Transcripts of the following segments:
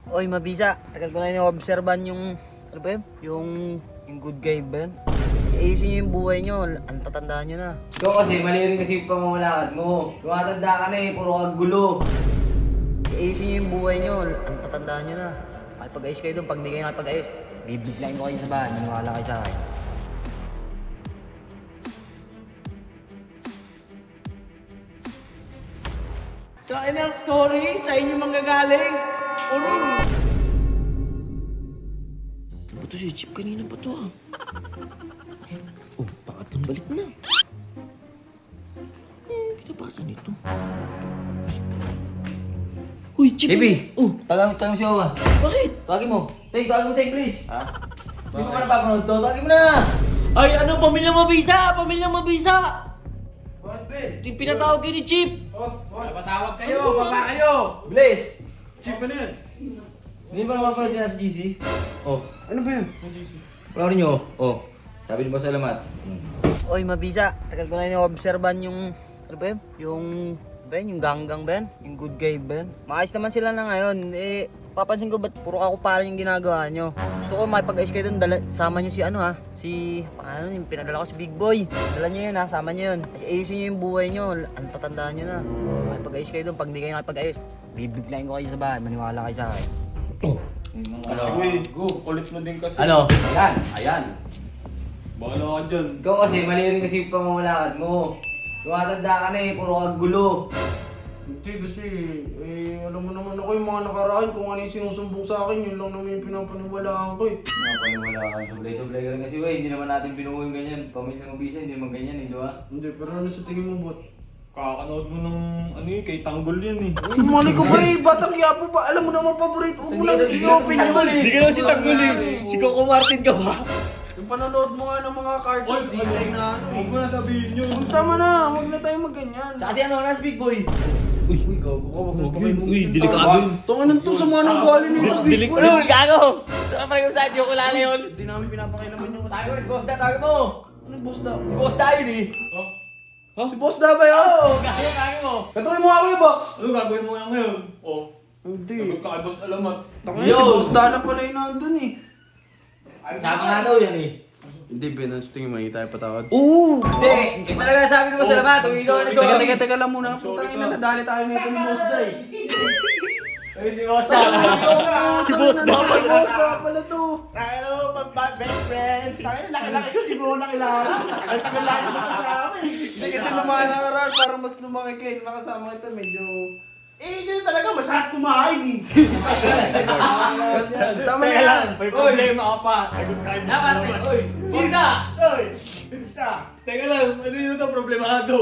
Oy, mabisa. Tagal ko na ino-obserban yung, ano ba yun? Yung good guy ba yun? Ayusin nyo yung buhay nyo. Ang tatandaan nyo na. Ikaw kasi, mali rin kasi yung pamamalakad mo. Tumatanda ka na eh, puro kagulo. Ayusin nyo yung buhay nyo. Ang tatandaan nyo na. Makipag-ayos kayo doon. Pag di kayo nakipag-ayos, bibiglayin ko kayo sa bahay. Maniwala kayo sa akin. Kain na, sorry, sa inyo manggagaling. Urong. Ano ba to si Chip? Kanina pa to ah. Oh, pangatang balik na. Pinabasa nito. Uy, Chip! Baby! Oh, Tagang si Owa. bakit? Tawagin mo. Tawagin mo, please. Ha? Hindi mo ka napapanood to. Tawagin mo na! Ay, ano? Pamilyang mabisa! Pamilyang mabisa! Bakit, Ben? Yung pinatawag kayo ni Chip! Napatawag kayo, baba kayo. Blaze! Chip, ano yan? Hindi ba napapanood dyan sa GC? Oh. Ano ba yan? Panoorin nyo. Oh. Sabi ni Boss Alamat. Oy, mabisa. Tagal ko na ino-obserban yung, ano ba yun? Yung ganggang ba yun? Yung good guy ba yun? Maayos naman sila na ngayon. Eh, papansin ko ba't puro kakuparan yung ginagawa nyo? Gusto ko makipag-ayos kayo doon. Sama nyo si ano ha? Paano yung pinadala ko si Big Boy. Dala nyo yun ha, sama nyo yun. Kasi ayusin nyo yung buhay nyo. Ang tatandaan nyo na. Makipag-ayos kayo doon. Pag di kayo nakipag-ayos, bibiglayin ko kayo sa bahay. Maniwala kayo sa akin. Sige, go. Kulit mo din kasi. Ano? Ayan. Bahala ka dyan. Ikaw kasi, mali rin kasi yung pamamalakad mo. Tumatanda ka na eh, puro kagulo. Hindi kasi, alam mo naman ako yung mga nakaraan kung ano yung sinusumbong sa akin, yun lang naman yung pinapaniwalaan ko eh. Napaniwala ka, sublay-sublay ka rin kasi wey, hindi naman natin binuhuin ganyan. Pamilya mo bisa, hindi naman ganyan eh, di ba? Hindi, pero ano sa tingin mo, bot? Kakanood mo ng ano yun, kay Tanggol yan eh. Mali ko ba eh, batang yapo ba? Alam mo naman paborito mo lang i-open yun eh. Hindi ka naman si Tanggol eh! Si Coco Martin ka ba? Yung panonood mo nga ng mga cartoons, di tayo na ano Huwag eh. mo na sabihin yun. Huwag tama na, huwag na tayo magganyan. Tsaka si ano, nasa Big Boy. Uy, gago ka, huwag mo Uy, pakay mo. uy, delikado. Tungan to sa mga nanggali nito, Big Boy. Ulul, gago! Saka pa yung sadyo ko lang yun. Hindi namin pinapakailaman yung Tawag mo kasi. si Boss Da, tawag mo. Anong boss daw? Si Boss Da yun eh. Si boss daw ba yun? Oo, kaya mo. Katuloy mo nga ako yung box. Ano gagawin mo ngayon? Oh. Hindi. Nagod ka kay Boss Alamat. Tangin si boss daw na pala yung nandun eh. Sama nga daw yan eh. Hindi, Ben, ang tingin mo, hindi tayo patawad. Oo! Hindi, eh talaga sabi ni Boss Alamat, huwag ikaw na sorry. Teka lang muna. Putangin na nadali tayo nito ni boss daw eh. Sabi si Boss Da. Si boss daw Si boss daw pala to. Ano, best friend. Tayo na, laki-laki ko, di mo nakilala. Tagal-tagal lang naman kasama eh. Hindi kasi lumahan na karoon, parang mas lumaki kayo. Nakasama kita, medyo... Eh, ganun talaga, masarap kumain. Tama na yan. May problema ka pa. Nagod ka kay Boss Dapat, Alamat. oy, Boss Da. Oy, basta. Teka lang, ano yun ito? Problemado.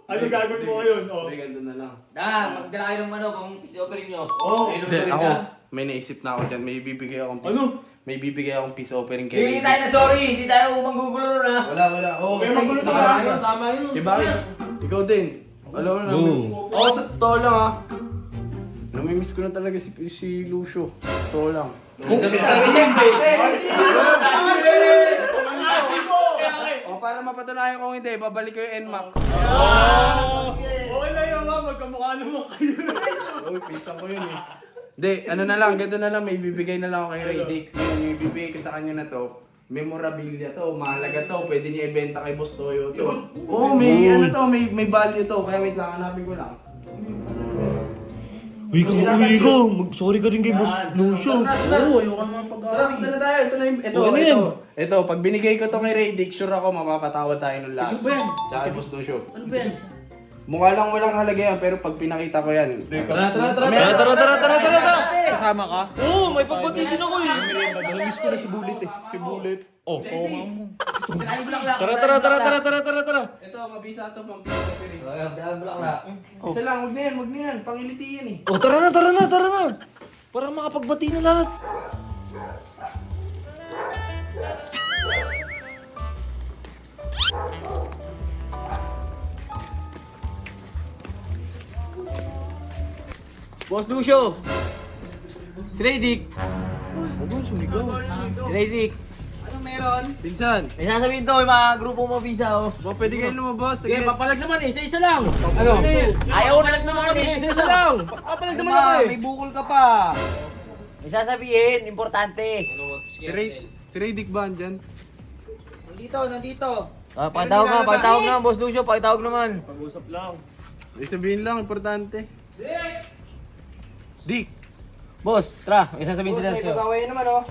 Ano gagawin mo ngayon? Oh. Hindi, ganito na lang. Da, magdala kayo ng ano, pang PC offering nyo. Oh. Ayun, Hindi, sorry ako, ka. may naisip na ako dyan. May bibigay akong Ano? May bibigay akong peace offering kay Hindi tayo na sorry, hindi tayo manggugulo ron ha. Wala. Okay, magulo tayo. Tama yun. Kaya bakit? Ikaw din. Alam mo na. Ako sa totoo lang ha. Namimiss ko na talaga si Lucio. Totoo lang. Sabi talaga siyempre. O para mapatunayan kung hindi, babalik ko yung NMAX. Okay lang yun, ma. Magkamukha naman kayo. Uy, pinsan ko yun eh. Hindi, ano na lang, ganito na lang, may bibigay na lang ako kay Ray Dick. Yung bibigay ko sa kanya na to, memorabilia to, mahalaga to, pwede niya ibenta kay Boss Toyo to. Oo, may ano to, may value to, kaya wait lang, hanapin ko lang. Uy, sorry ka rin kay Boss Lucio. Oo, ayoko naman pag-aaway. Tara tayo, ito na yung, Ano yan? ito, pag binigay ko to kay Ray Dick, sure ako mapapatawad tayo nung last. Ano ba yan? Tsaka kay Boss Lucio. Ano ba yan? Mukha lang walang halaga yan, pero pag pinakita ko yan. Tara. Tara! Kasama ka? Oo, may pagbati din ako eh. Namiss ko na si Bullet eh. Si Bullet. Oh, Kinain bulaklak. Tara! Ito, mabisa to pang peace offering. Kinain bulaklak. Isa lang, wag na yan, pangiliti yan eh. Oh, tara na! Para makapagbati na lahat. Boss Lucio. Si Raydick. Si Raydick. Anong meron? Pinsan. May sasabihin to, yung mga grupo mo visa oh. Ba, pwede kayo lumabas. Sige, papalag naman eh. Isa-isa lang. Ano? Ayaw na lang naman eh. Isa-isa lang. Papalag naman ako eh. May bukol ka pa. May sasabihin, importante. Si Ray Dick ba andyan? Nandito. Pakitawag na, Boss Lucio, pakitawag naman. Pag-usap lang. May sabihin lang, importante. Dick! Boss, tra, may sasabihin sila sa'yo. Pag-away naman oh.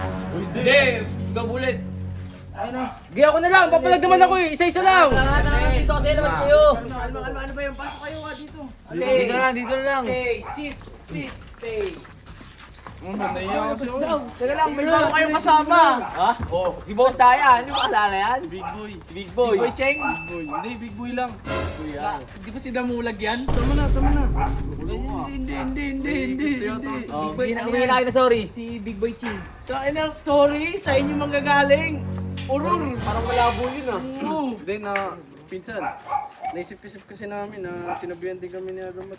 Gaya ako na lang, papalag naman ako eh. Isa-isa lang. Dito kasi naman kayo. Ano ba yung pasok kayo dito? Dito na lang. Stay. Teka lang, may bago kayong kasama. Si Boss Daya, ano ba kalala yan? Si Big Boy. Si Big Boy. Boy Cheng. Hindi, big boy lang. Di ba sila mulag yan? Tama na. Hindi. Humingi na kayo na sorry. Si Big Boy Ching. Sorry, sa inyo manggagaling. Urur. Parang malabo yun ah. Hindi na, pinsan. Naisip-isip kasi namin na sinabihan din kami ni Agamat.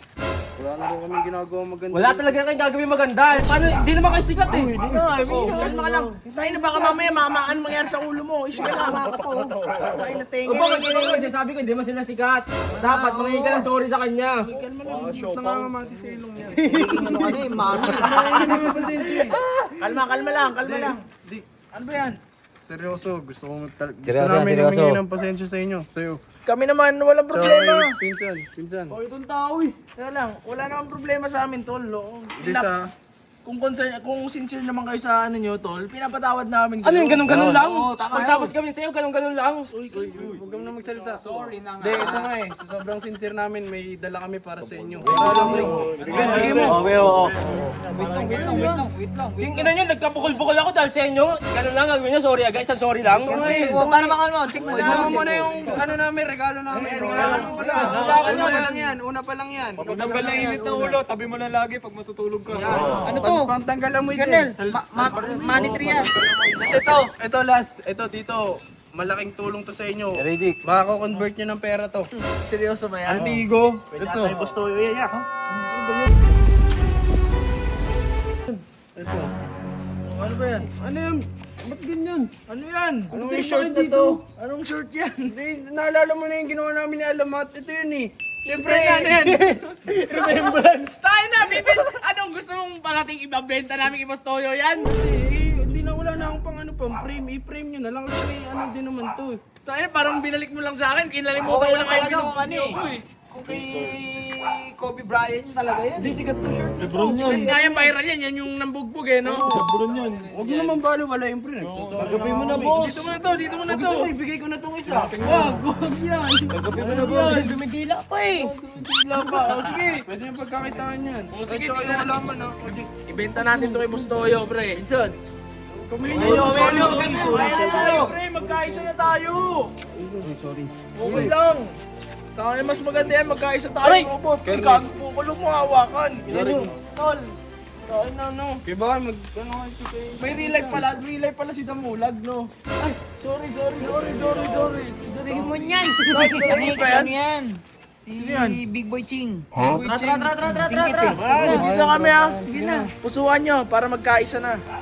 Wala na rin kami ginagawa maganda. Wala talaga kayong gagawin maganda. Paano? Hindi naman kayo sikat eh. Kalma ka lang. Tayo na baka mamaya mamaan mangyari sa ulo mo. Isip ka lang. Tayo na tenga. O bakit ginawa? Sabi ko, hindi man sila sikat. Dapat mangingi ka ng sorry sa kanya. Nangangamati sa ilong yan. Ano ka na eh, mami. Hindi naman pasensya eh. Kalma lang. Dick, Ano ba yan? seryoso. Gusto Seryoso, namin seryoso. humingi ng pasensya sa inyo. Sa'yo. Kami naman, walang problema. Sorry, pinsan. Itong tao eh. Kaya lang, wala namang problema sa amin, tol. No? Hindi sa... Kung sincere naman kayo sa ano nyo, tol, pinapatawad namin kayo. Ano yung ganun-ganun lang? tama Pagtapos kami sa'yo, ganun-ganun lang. Huwag kang na magsalita. Sorry na nga. Hindi, ito nga eh. Sa sobrang sincere namin, may dala kami para sa inyo. Para alam rin. Bigay mo. Okay, oo. Wait lang. Ina nyo, nagkabukol-bukol ako dahil sa inyo. Ganun lang, gagawin nyo. Sorry guys, sorry lang. Ito nga eh. Paano makal mo? Check mo. Isama mo na yung ano namin, regalo namin. Una pa lang yan. Tanggal lang init ng ulo, tabi mo na lagi pag matutulog ka. Ano to? Pantanggal amoy din. Money tree yan. Tapos ito last. Ito dito. Malaking tulong to sa inyo. Ray Dick. Makako-convert nyo ng pera to. Seryoso ba yan? Antigo. Ito. Ano ba yan? Ano yan? Ba't ganyan? Ano yan? Anong yung short na to? Anong shirt yan? Hindi, naalala mo na yung ginawa namin ni Alamat. Ito yun eh. Siyempre, ano yan? Tayo na, Bibil! Anong gusto mong parating ibabenta namin kay Toyo yan? Hindi na, wala na akong pang ano pang frame. I-frame nyo na lang kasi ano din naman to. Tayo na, parang binalik mo lang sa akin. Kinalimutan ko lang kayo pinag-video eh. Kung kay Kobe Bryant yun talaga yan. Hindi, sikat to shirt. Sikat nga yung viral yan. Yan yung nambugbog eh, no? Huwag mo naman balo, wala yung pre. Nagsasabi mo na, boss. Dito mo na to. Ibigay ko na tong isa. Wag yan. Gagawin mo na, boss. Dumidila pa eh. Dumidila pa. O sige. Pwede yung pagkakitaan yan. sige, At saka tingnan. yung alaman na. Ibenta natin to kay Toyo, pre. Insan. Kumain Tayo, pre. Magkaisa na tayo. Sorry. Okay lang. Tayo mas maganda yan. Magkaisa tayo. Robot. Kaya gagpukulong mo hawakan. Tol. Tayo na, no. Kaya baka ano kayo. May real life pala si Damulag, no? Ay, sorry. Durihin mo niyan. Ano ba yan? yan? Si Big Boy Ching. Tra. Dito kami ha. Sige na. Pusuan nyo para magkaisa na.